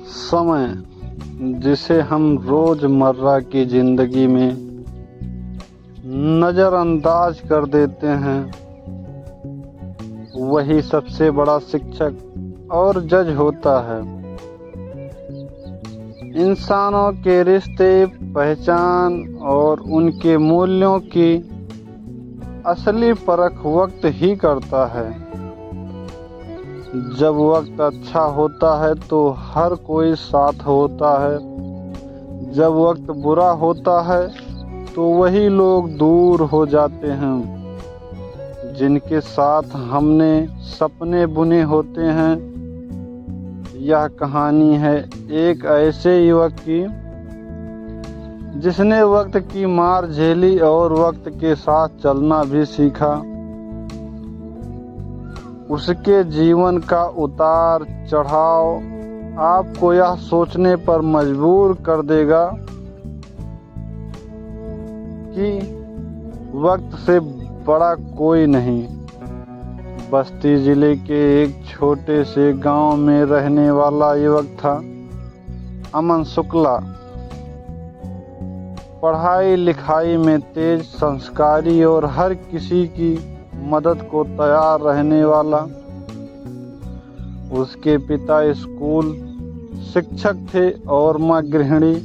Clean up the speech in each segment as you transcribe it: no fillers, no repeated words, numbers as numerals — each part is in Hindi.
समय जिसे हम रोज़मर्रा की ज़िंदगी में नज़रअंदाज कर देते हैं, वही सबसे बड़ा शिक्षक और जज होता है। इंसानों के रिश्ते, पहचान और उनके मूल्यों की असली परख वक्त ही करता है। जब वक्त अच्छा होता है तो हर कोई साथ होता है, जब वक्त बुरा होता है तो वही लोग दूर हो जाते हैं जिनके साथ हमने सपने बुने होते हैं। यह कहानी है एक ऐसे युवक की जिसने वक्त की मार झेली और वक्त के साथ चलना भी सीखा। उसके जीवन का उतार चढ़ाव आपको यह सोचने पर मजबूर कर देगा कि वक्त से बड़ा कोई नहीं। बस्ती जिले के एक छोटे से गांव में रहने वाला युवक था अमन शुक्ला। पढ़ाई लिखाई में तेज, संस्कारी और हर किसी की मदद को तैयार रहने वाला। उसके पिता स्कूल शिक्षक थे और मां गृहिणी।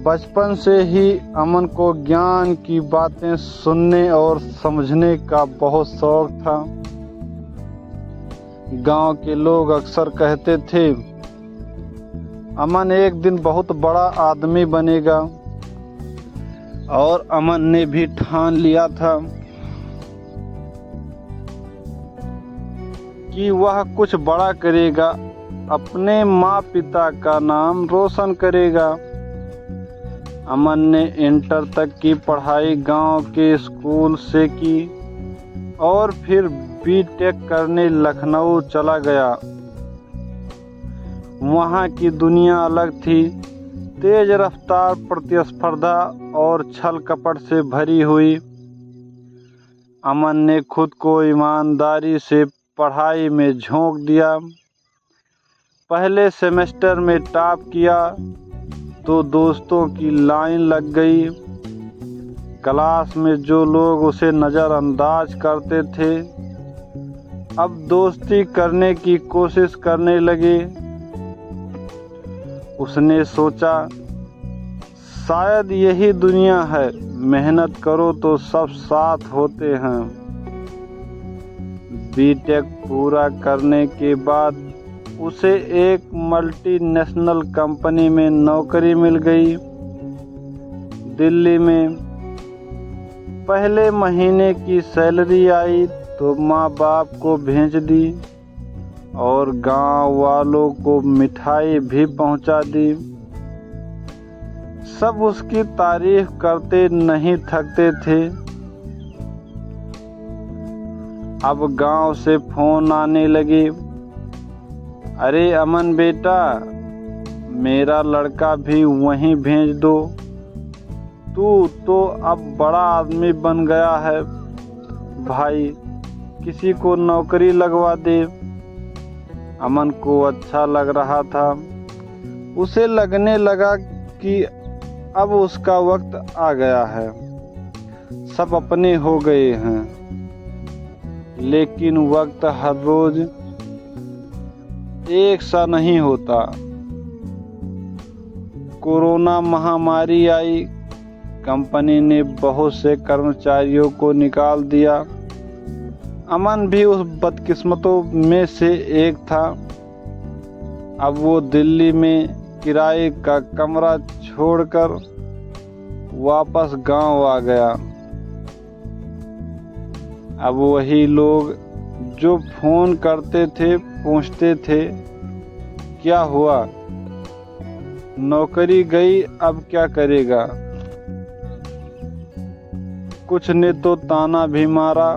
बचपन से ही अमन को ज्ञान की बातें सुनने और समझने का बहुत शौक था। गांव के लोग अक्सर कहते थे, अमन एक दिन बहुत बड़ा आदमी बनेगा, और अमन ने भी ठान लिया था कि वह कुछ बड़ा करेगा, अपने माँ पिता का नाम रोशन करेगा। अमन ने इंटर तक की पढ़ाई गांव के स्कूल से की और फिर बीटेक करने लखनऊ चला गया। वहाँ की दुनिया अलग थी, तेज रफ्तार, प्रतिस्पर्धा और छल कपट से भरी हुई। अमन ने खुद को ईमानदारी से पढ़ाई में झोंक दिया। पहले सेमेस्टर में टॉप किया तो दोस्तों की लाइन लग गई। क्लास में जो लोग उसे नज़रअंदाज करते थे अब दोस्ती करने की कोशिश करने लगे। उसने सोचा, शायद यही दुनिया है, मेहनत करो तो सब साथ होते हैं। बीटेक पूरा करने के बाद उसे एक मल्टीनेशनल कंपनी में नौकरी मिल गई दिल्ली में। पहले महीने की सैलरी आई तो माँ बाप को भेज दी और गांव वालों को मिठाई भी पहुंचा दी। सब उसकी तारीफ करते नहीं थकते थे। अब गांव से फोन आने लगे, अरे अमन बेटा, मेरा लड़का भी वहीं भेज दो, तू तो अब बड़ा आदमी बन गया है, भाई किसी को नौकरी लगवा दे। अमन को अच्छा लग रहा था। उसे लगने लगा कि अब उसका वक्त आ गया है, सब अपने हो गए हैं। लेकिन वक्त हर रोज एक सा नहीं होता। कोरोना महामारी आई, कंपनी ने बहुत से कर्मचारियों को निकाल दिया। अमन भी उस बदकिस्मतों में से एक था। अब वो दिल्ली में किराए का कमरा छोड़कर वापस गांव आ गया। अब वही लोग जो फोन करते थे पूछते थे, क्या हुआ, नौकरी गई, अब क्या करेगा। कुछ ने तो ताना भी मारा,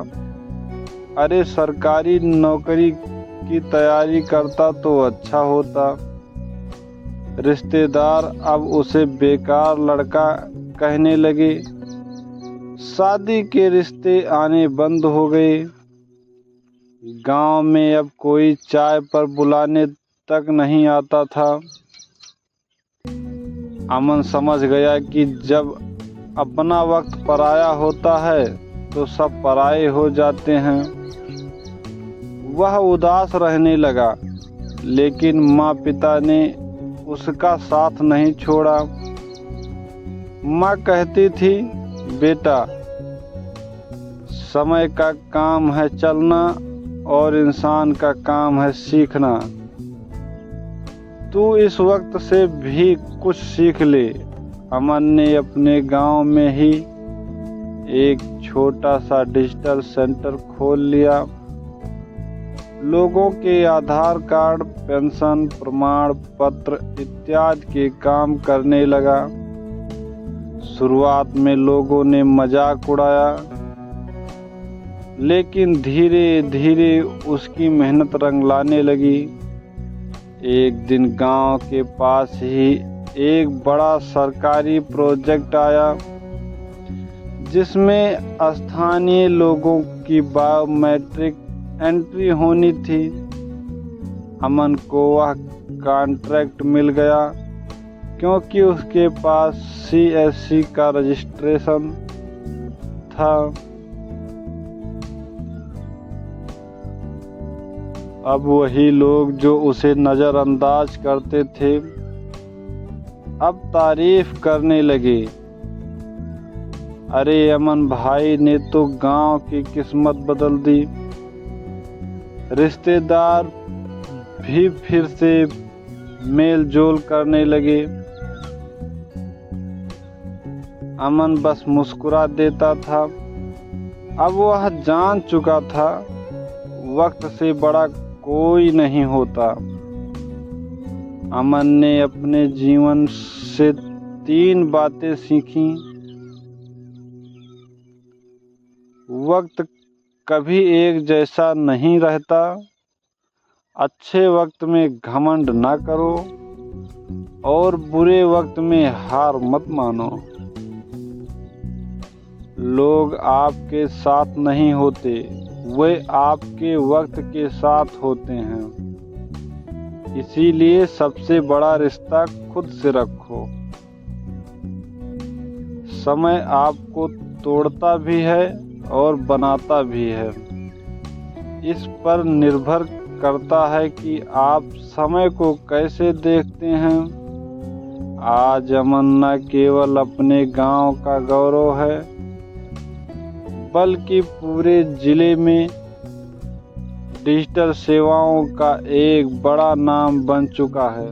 अरे सरकारी नौकरी की तैयारी करता तो अच्छा होता। रिश्तेदार अब उसे बेकार लड़का कहने लगे। शादी के रिश्ते आने बंद हो गए। गांव में अब कोई चाय पर बुलाने तक नहीं आता था। अमन समझ गया कि जब अपना वक्त पराया होता है तो सब पराये हो जाते हैं। वह उदास रहने लगा, लेकिन माँ पिता ने उसका साथ नहीं छोड़ा। माँ कहती थी, बेटा, समय का काम है चलना और इंसान का काम है सीखना। तू इस वक्त से भी कुछ सीख ले। अमन ने अपने गांव में ही एक छोटा सा डिजिटल सेंटर खोल लिया। लोगों के आधार कार्ड, पेंशन प्रमाण पत्र इत्यादि के काम करने लगा। शुरुआत में लोगों ने मजाक उड़ाया, लेकिन धीरे धीरे उसकी मेहनत रंग लाने लगी। एक दिन गांव के पास ही एक बड़ा सरकारी प्रोजेक्ट आया, जिसमें स्थानीय लोगों की बायोमेट्रिक एंट्री होनी थी। अमन को वह कॉन्ट्रैक्ट मिल गया, क्योंकि उसके पास CSC का रजिस्ट्रेशन था। अब वही लोग जो उसे नज़रअंदाज करते थे, अब तारीफ करने लगे। अरे अमन भाई ने तो गांव की किस्मत बदल दी। रिश्तेदार भी फिर से मेल जोल करने लगे। अमन बस मुस्कुरा देता था। अब वह जान चुका था, वक्त से बड़ा कोई नहीं होता। अमन ने अपने जीवन से 3 बातें सीखी। वक्त कभी एक जैसा नहीं रहता। अच्छे वक्त में घमंड ना करो और बुरे वक्त में हार मत मानो। लोग आपके साथ नहीं होते, वे आपके वक्त के साथ होते हैं। इसीलिए सबसे बड़ा रिश्ता खुद से रखो। समय आपको तोड़ता भी है और बनाता भी है। इस पर निर्भर करता है कि आप समय को कैसे देखते हैं। आज अमन न केवल अपने गांव का गौरव है, बल्कि पूरे जिले में डिजिटल सेवाओं का एक बड़ा नाम बन चुका है।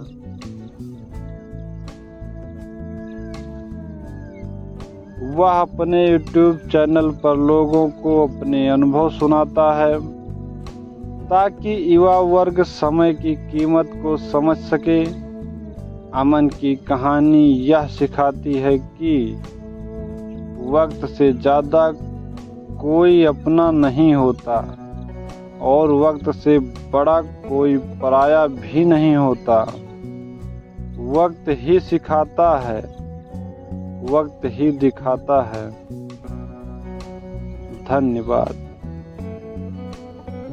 वह अपने YouTube चैनल पर लोगों को अपने अनुभव सुनाता है, ताकि युवा वर्ग समय की कीमत को समझ सके। अमन की कहानी यह सिखाती है कि वक्त से ज़्यादा कोई अपना नहीं होता और वक्त से बड़ा कोई पराया भी नहीं होता। वक्त ही सिखाता है, वक्त ही दिखाता है। धन्यवाद।